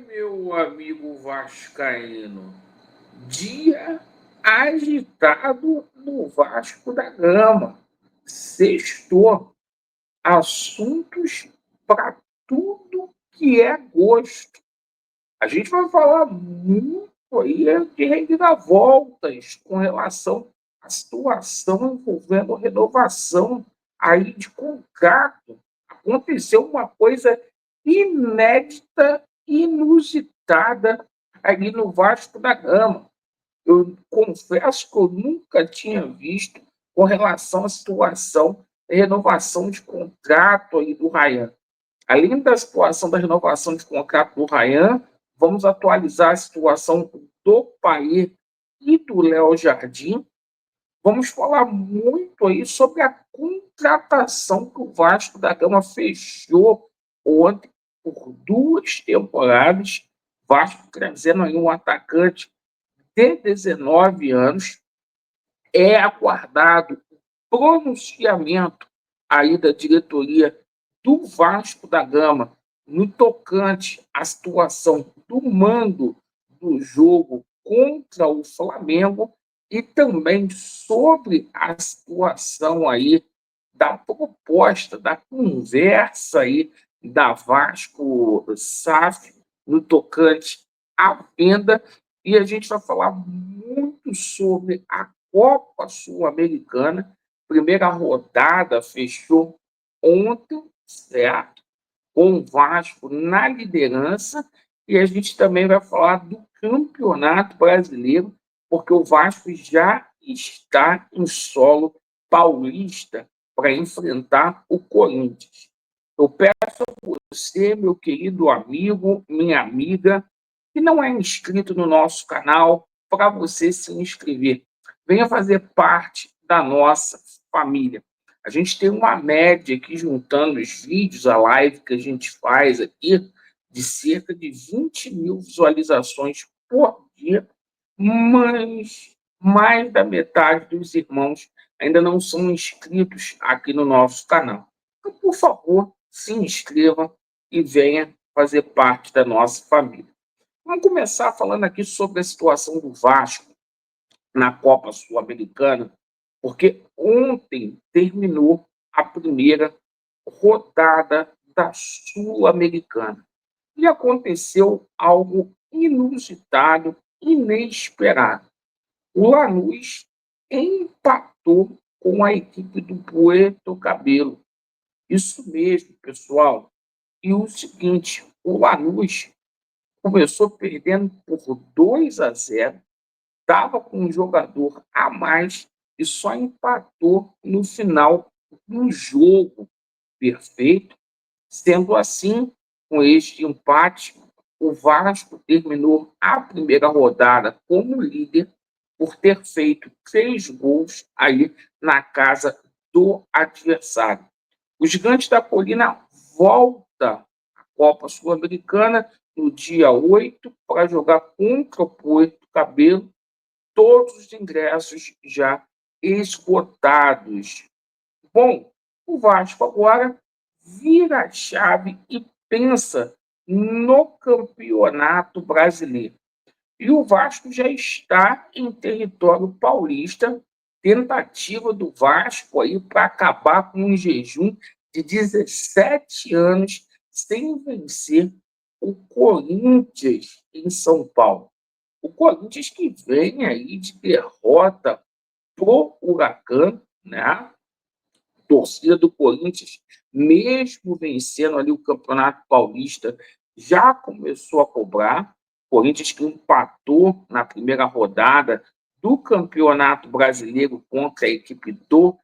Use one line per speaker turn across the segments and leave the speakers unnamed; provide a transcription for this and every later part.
Meu amigo vascaíno, dia agitado no Vasco da Gama. Sextou, assuntos para tudo que é gosto. A gente vai falar muito aí de reviravoltas com relação à situação envolvendo renovação aí de contrato. Aconteceu uma coisa inédita, inusitada ali no Vasco da Gama. Eu confesso que eu nunca tinha visto com relação à situação de renovação de contrato aí do Ryan. Além da situação da renovação de contrato do Ryan, vamos atualizar a situação do Paê e do Léo Jardim. Vamos falar muito aí sobre a contratação que o Vasco da Gama fechou ontem por 2 temporadas. Vasco trazendo aí um atacante de 19 anos. É aguardado o pronunciamento aí da diretoria do Vasco da Gama no tocante à situação do mando do jogo contra o Flamengo e também sobre a situação aí da proposta, da conversa aí da Vasco SAF no tocante à venda. E a gente vai falar muito sobre a Copa Sul-Americana. Primeira rodada fechou ontem, certo? Com o Vasco na liderança. E a gente também vai falar do Campeonato Brasileiro, porque o Vasco já está em solo paulista para enfrentar o Corinthians. Eu peço a você, meu querido amigo, minha amiga, que não é inscrito no nosso canal, para você se inscrever. Venha fazer parte da nossa família. A gente tem uma média aqui, juntando os vídeos, a live que a gente faz aqui, de cerca de 20 mil visualizações por dia, mas mais da metade dos irmãos ainda não são inscritos aqui no nosso canal. Então, por favor, se inscreva e venha fazer parte da nossa família. Vamos começar falando aqui sobre a situação do Vasco na Copa Sul-Americana, porque ontem terminou a primeira rodada da Sul-Americana e aconteceu algo inusitado, inesperado. O Lanús empatou com a equipe do Puerto Cabelo. Isso mesmo, pessoal. E o seguinte, o Lanús começou perdendo por 2-0, estava com um jogador a mais e só empatou no final do jogo. Perfeito? Sendo assim, com este empate, o Vasco terminou a primeira rodada como líder por ter feito 3 gols aí na casa do adversário. O Gigante da Colina volta à Copa Sul-Americana no dia 8 para jogar contra o Puerto Cabelo. Todos os ingressos já esgotados. Bom, o Vasco agora vira a chave e pensa no Campeonato Brasileiro. E o Vasco já está em território paulista, tentativa do Vasco aí para acabar com um jejum de 17 anos sem vencer o Corinthians em São Paulo. O Corinthians que vem aí de derrota pro Huracan, né? Torcida do Corinthians, mesmo vencendo ali o Campeonato Paulista, já começou a cobrar. Corinthians que empatou na primeira rodada do Campeonato Brasileiro contra a equipe do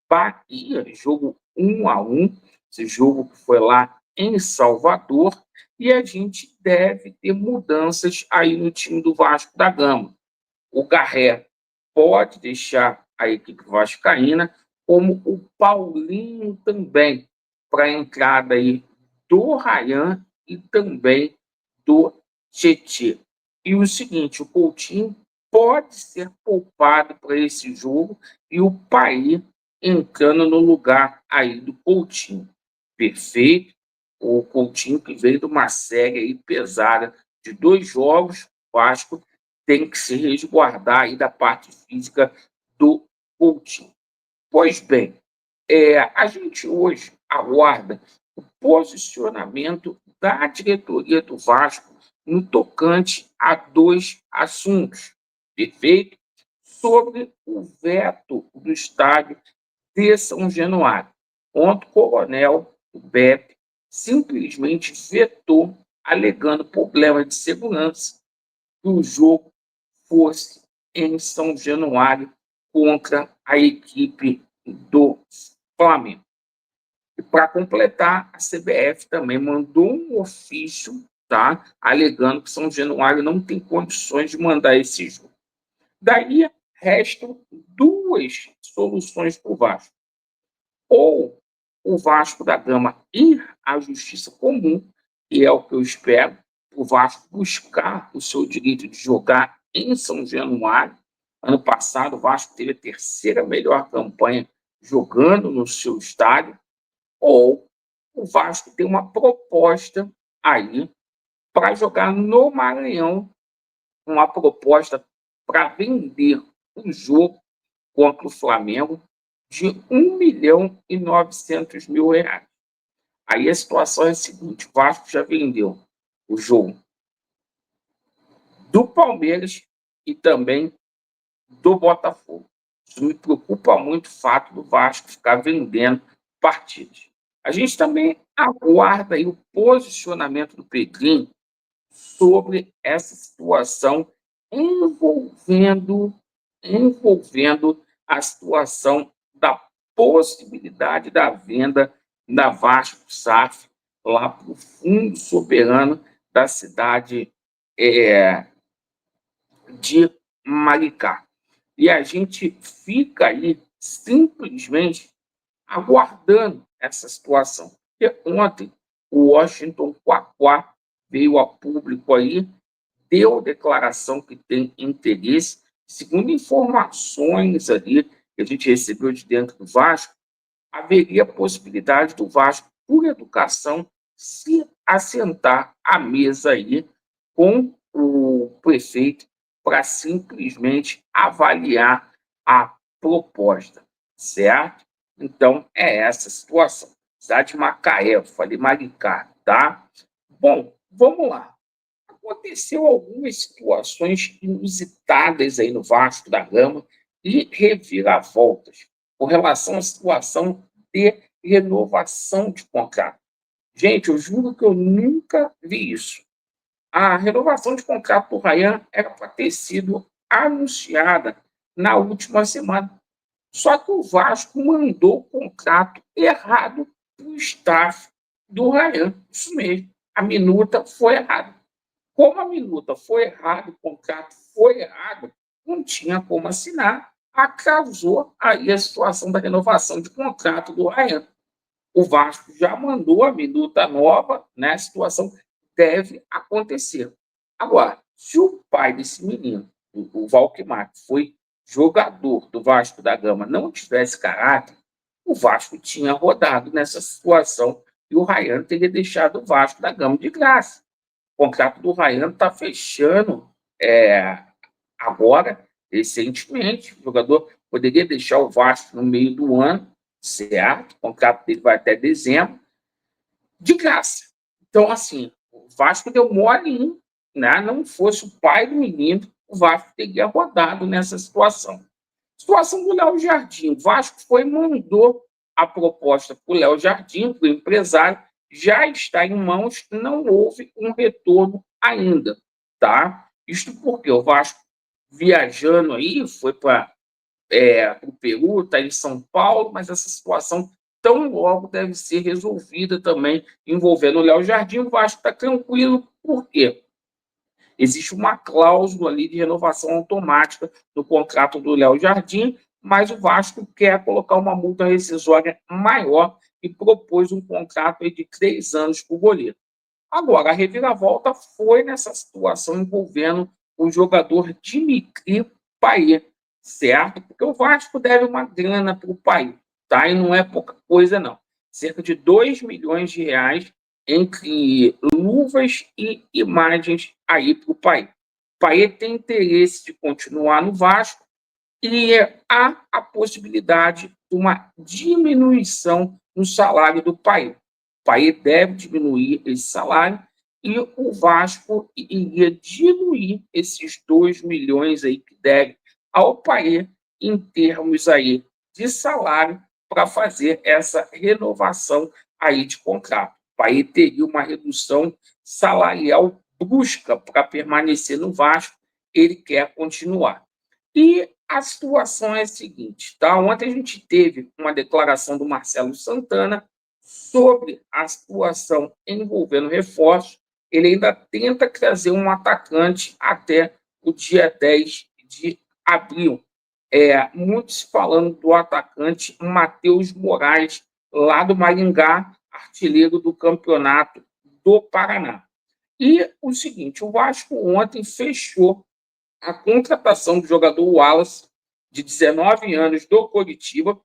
Bahia, jogo 1-1, esse jogo que foi lá em Salvador, e a gente deve ter mudanças aí no time do Vasco da Gama. O Garré pode deixar a equipe vascaína, como o Paulinho também, para a entrada aí do Ryan e também do Tietê. E o seguinte, o Coutinho pode ser poupado para esse jogo e o Paí entrando no lugar aí do Coutinho. Perfeito? O Coutinho, que veio de uma série aí pesada de 2 jogos, o Vasco tem que se resguardar aí da parte física do Coutinho. Pois bem, a gente hoje aguarda o posicionamento da diretoria do Vasco no tocante a 2 assuntos. Perfeito? Sobre o veto do estádio de São Januário. Ontem, o coronel, o BEP, simplesmente vetou, alegando problema de segurança, que o jogo fosse em São Januário contra a equipe do Flamengo. E para completar, a CBF também mandou um ofício, tá, alegando que São Januário não tem condições de mandar esse jogo. Daí restam 2 soluções para o Vasco. Ou o Vasco da Gama ir à justiça comum, que é o que eu espero, o Vasco buscar o seu direito de jogar em São Januário. Ano passado, o Vasco teve a 3ª melhor campanha jogando no seu estádio. Ou o Vasco tem uma proposta aí para jogar no Maranhão, uma proposta para vender um jogo contra o Flamengo de R$ 1.900.000. Aí a situação é a seguinte: o Vasco já vendeu o jogo do Palmeiras e também do Botafogo. Isso me preocupa muito o fato do Vasco ficar vendendo partidas. A gente também aguarda aí o posicionamento do Pedrinho sobre essa situação envolvendo a situação da possibilidade da venda da Vasco SAF lá para o Fundo Soberano da cidade de Maricá. E a gente fica aí simplesmente aguardando essa situação. Porque ontem o Washington Quaquá veio a público aí, deu declaração que tem interesse, segundo informações ali que a gente recebeu de dentro do Vasco, haveria a possibilidade do Vasco, por educação, se assentar à mesa aí com o prefeito para simplesmente avaliar a proposta, certo? Então, é essa a situação. Cidade de Macaé, eu falei Maricá, tá? Bom, vamos lá. Aconteceu algumas situações inusitadas aí no Vasco da Gama e reviravoltas com relação à situação de renovação de contrato. Gente, eu juro que eu nunca vi isso. A renovação de contrato do Ryan era para ter sido anunciada na última semana. Só que o Vasco mandou o contrato errado para o staff do Ryan. Isso mesmo. A minuta foi errada. Como a minuta foi errada, o contrato foi errado, não tinha como assinar, atrasou aí a situação da renovação de contrato do Ryan. O Vasco já mandou a minuta nova, né? A situação deve acontecer. Agora, se o pai desse menino, o Valquimar, que foi jogador do Vasco da Gama, não tivesse caráter, o Vasco tinha rodado nessa situação e o Ryan teria deixado o Vasco da Gama de graça. O contrato do Ryan está fechando agora, recentemente. O jogador poderia deixar o Vasco no meio do ano, certo? O contrato dele vai até dezembro, de graça. Então, assim, o Vasco deu mole, né? Não fosse o pai do menino, o Vasco teria rodado nessa situação. Situação do Léo Jardim. O Vasco foi e mandou a proposta para o Léo Jardim, para o empresário, já está em mãos, não houve um retorno ainda, tá? Isto porque o Vasco viajando aí, foi para o Peru, está em São Paulo, mas essa situação tão logo deve ser resolvida também envolvendo o Léo Jardim. O Vasco está tranquilo, por quê? Existe uma cláusula ali de renovação automática no contrato do Léo Jardim, mas o Vasco quer colocar uma multa rescisória maior e propôs um contrato de 3 anos para o goleiro. Agora, a reviravolta foi nessa situação envolvendo o jogador Dimitri Payet, certo? Porque o Vasco deve uma grana para o Payet, tá? E não é pouca coisa, não. Cerca de R$ 2 milhões entre luvas e imagens aí para o Paê. O Paê tem interesse de continuar no Vasco e há a possibilidade de uma diminuição no salário do Paê. O Paê deve diminuir esse salário e o Vasco iria diluir esses 2 milhões aí que deve ao Paê em termos aí de salário para fazer essa renovação aí de contrato. O Paê teria uma redução salarial brusca para permanecer no Vasco, ele quer continuar. E a situação é a seguinte, tá? Ontem a gente teve uma declaração do Marcelo Santana sobre a situação envolvendo reforços. Ele ainda tenta trazer um atacante até o dia 10 de abril. Muitos falando do atacante Matheus Moraes, lá do Maringá, artilheiro do campeonato do Paraná. E o seguinte, o Vasco ontem fechou a contratação do jogador Wallace, de 19 anos, do Coritiba,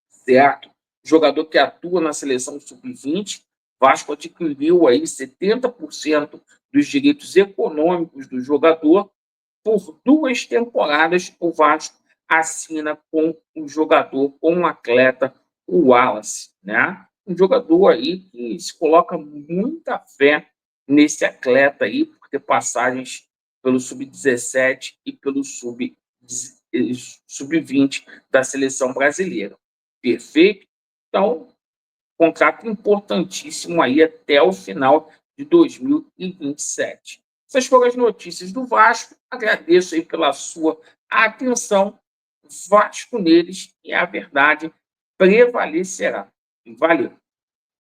certo? Jogador que atua na seleção sub-20. Vasco adquiriu aí 70% dos direitos econômicos do jogador. Por 2 temporadas, o Vasco assina com o jogador, com o atleta, o Wallace, né? Um jogador aí que se coloca muita fé nesse atleta aí, por ter passagens pelo sub-17 e pelo sub-20 da seleção brasileira. Perfeito? Então, contrato importantíssimo aí até o final de 2027. Essas foram as notícias do Vasco. Agradeço aí pela sua atenção. Vasco neles e a verdade prevalecerá. Valeu!